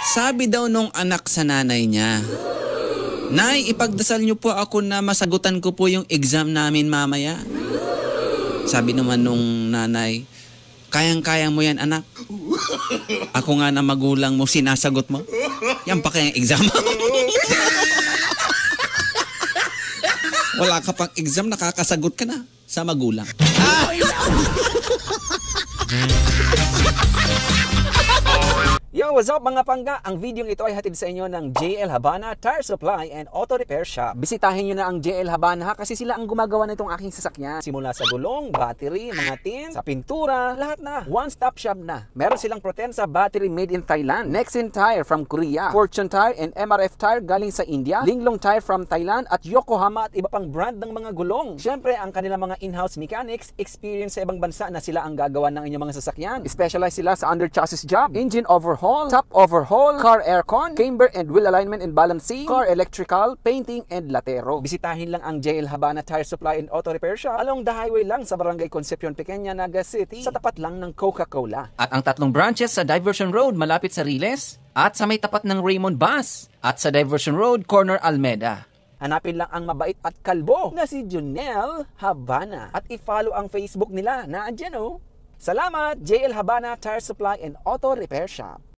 Sabi daw nung anak sa nanay niya, "Nay, ipagdasal niyo po ako na masagutan ko po yung exam namin mamaya." Sabi naman nung nanay, "Kayang-kaya mo yan, anak. Ako nga na magulang mo, sinasagot mo. Yan pa kayang exam." Wala ka pang exam, nakakasagot ka na sa magulang. Yo, what's up mga pangga? Ang video ito ay hatid sa inyo ng JL Habana Tire Supply and Auto Repair Shop. Bisitahin nyo na ang JL Habana kasi sila ang gumagawa nitong aking sasakyan. Simula sa gulong, battery, mga tins, sa pintura, lahat na. One-stop shop na. Meron silang Protensa battery made in Thailand, Nexen Tire from Korea, Fortune Tire and MRF Tire galing sa India, Linglong Tire from Thailand at Yokohama at iba pang brand ng mga gulong. Siyempre, ang kanilang mga in-house mechanics, experience sa ibang bansa na sila ang gagawa ng inyong mga sasakyan. Specialize sila sa under chassis job, engine overhaul, top overhaul, car aircon, camber and wheel alignment and balancing, car electrical, painting and latero. Bisitahin lang ang JL Habana Tire Supply and Auto Repair Shop along the highway lang sa Barangay Concepcion Pequeña, Naga City, sa tapat lang ng Coca-Cola. At ang 3 branches sa Diversion Road malapit sa Riles at sa may tapat ng Raymond Bus at sa Diversion Road corner Almeda. Hanapin lang ang mabait at kalbo na si Junel Habana at i-follow ang Facebook nila na andyan oh. Salamat, JL Habana Tire Supply and Auto Repair Shop.